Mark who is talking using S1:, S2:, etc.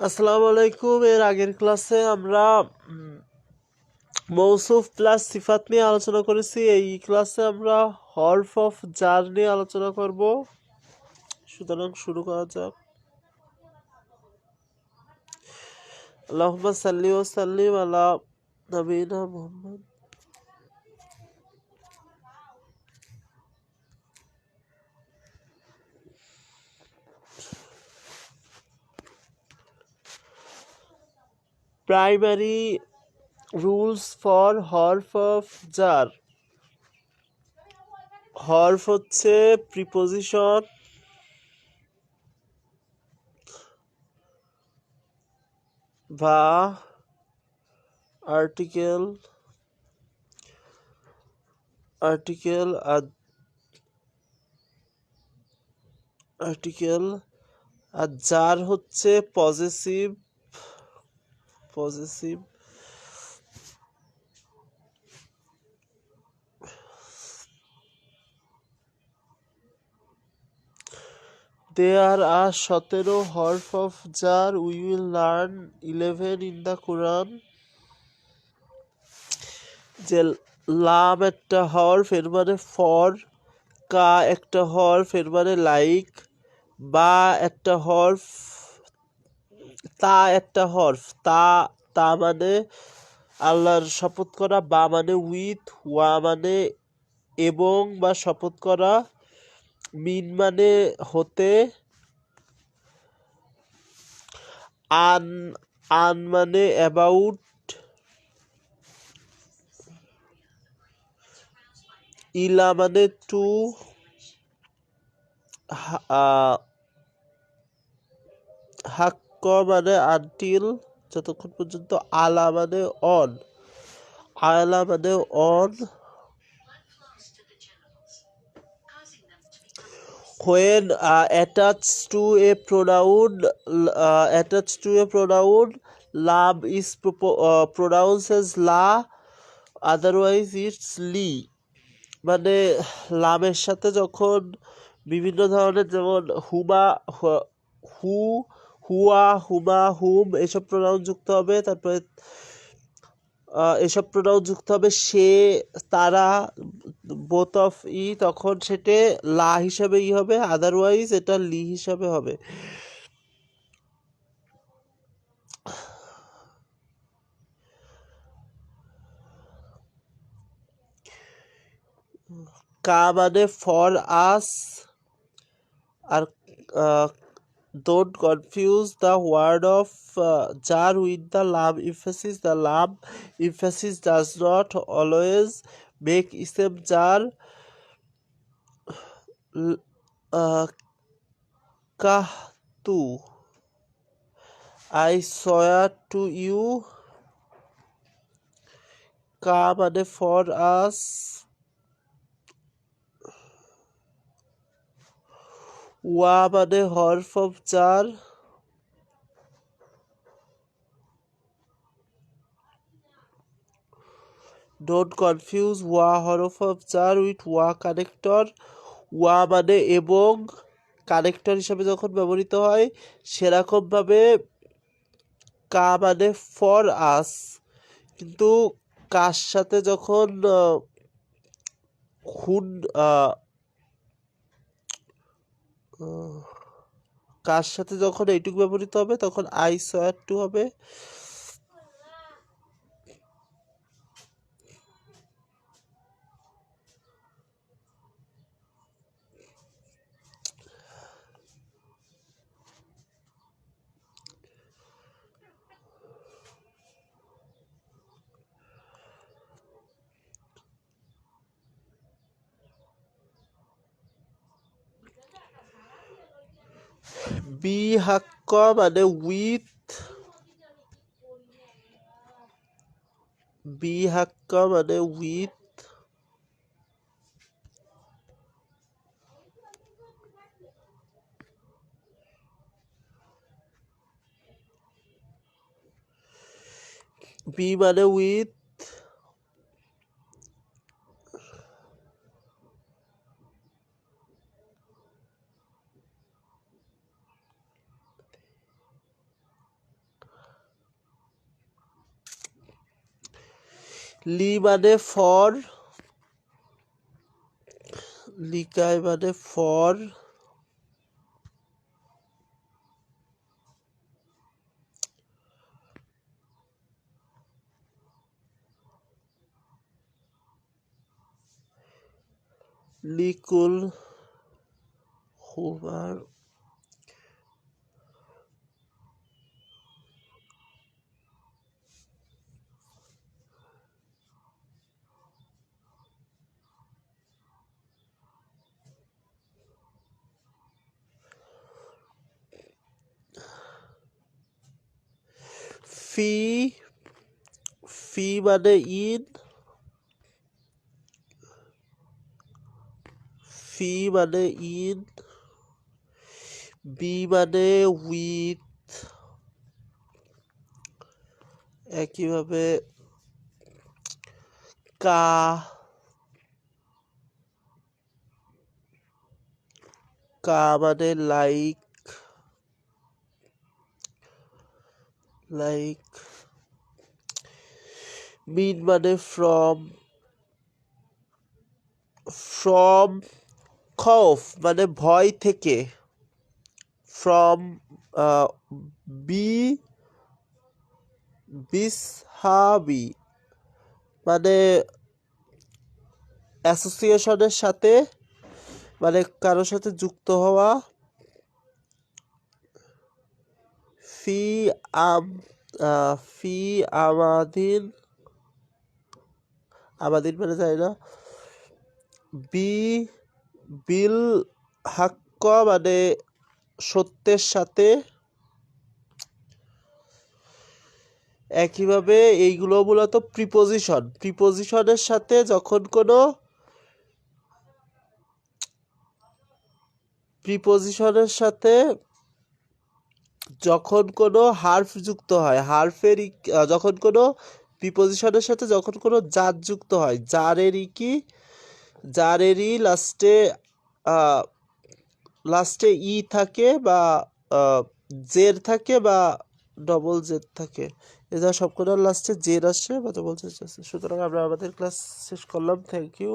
S1: আসসালামু আলাইকুম। এর আগের ক্লাসে আমরা মৌসুফ প্লাস সিফাত নিয়ে আলোচনা করেছি। এই ক্লাসে আমরা হরফ অফ জার নিয়ে আলোচনা করব। সুতরাং শুরু করা যাক। আল্লাহুম্মা সাল্লি ওয়া সাল্লিম আলা নবিয়িনা মুহাম্মদ। প্রাইমারি রুলস ফর হরফ অফ জার। হরফ হচ্ছে প্রিপোজিশন বা আর্টিকেল আর্টিকেল আর্টিকেল আর জার হচ্ছে পজেসিভ পজেসিভ There are 17 হরফ of jar. We will learn 11 in the Quran. যে লাম একটা হরফ এর মানে ফর, কা একটা হরফ এর মানে লাইক, বা একটা হরফ, তা একটা হরফ, তা তা মানে আল্লাহর শপথ করা, বা মানে উইথ, ওয়া মানে এবং বা শপথ করা, মিন মানে হতে, আন আন মানে অ্যাবাউট, ইলা মানে টু, হাক্ক মানে আনটিল যতক্ষণ পর্যন্ত, আলা মানে অন, আলা মানে on, when attached to a pronoun lam is pronounced as la, otherwise it's li. মানে লামের সাথে যখন বিভিন্ন ধরনের, যেমন হুমা, হু, হুয়া, হুমা, হুম এসব প্রোনাউন যুক্ত হবে, তারপরে এসব প্রোনাউন যুক্ত হবে সে, তারা, বোথ অফ তখন সেটা লা হিসাবে হবে, আদারওয়াইজ এটা লি হিসাবে হবে। কা মানে ফর আস, আর don't confuse the word of jar with the lam emphasis. The lam emphasis does not always make ism jar. Kahtu, I swear to you. কা মানে ফর আস, ওয়া মানে হরফ অফ জার, ডোন্ট কনফিউজ ওয়া হরফ of jar with ওয়া connector. ওয়া মানে এবং, কানেক্টর হিসাবে যখন ব্যবহৃত হয়, সেরকমভাবে কা মানে ফর আস, কিন্তু কার সাথে যখন হুন কার সাথে যখন এইটুকু ব্যবহৃত হবে তখন আই সোয়ার টু হবে। বি হাক্ক মানে উইথ, বি হাক্ক মানে উইথ, বি মানে উইথ, লি মানে ফর, লিকায় মানে ফর, লিকুল হুমার, ফি, ফি মানে ইন, ফি মানে ইন, বি মানে উইথ, একইভাবে কা, কা মানে লাইক, লাইক, মিন মানে ফ্রম, ফ্রম, খৌফ মানে ভয় থেকে, ফ্রম, বি, বিসহাবি মানে অ্যাসোসিয়েশনের সাথে, মানে কারোর সাথে যুক্ত হওয়া, ফি আম, ফি আমাদিন, আমাদিন মানে জানি না, বি, বিল হাক্ক মানে সত্যের সাথে, একইভাবে এইগুলো মূলত প্রিপোজিশন, প্রিপোজিশনের সাথে যখন কোনো, প্রিপোজিশনের সাথে যখন কোনো হার্ফ যুক্ত হয়, হার্ফের যখন কোনো প্রিপোজিশনের সাথে যখন কোনো জাত যুক্ত হয়, জারেরই কি, জারেরই লাস্টে লাস্টে ই থাকে বা জের থাকে বা ডবল জের থাকে, এছাড়া সবকটার লাস্টে জের আসে বা ডবল জের আসে। সুতরাং আমরা আমাদের ক্লাস শেষ করলাম। Thank you.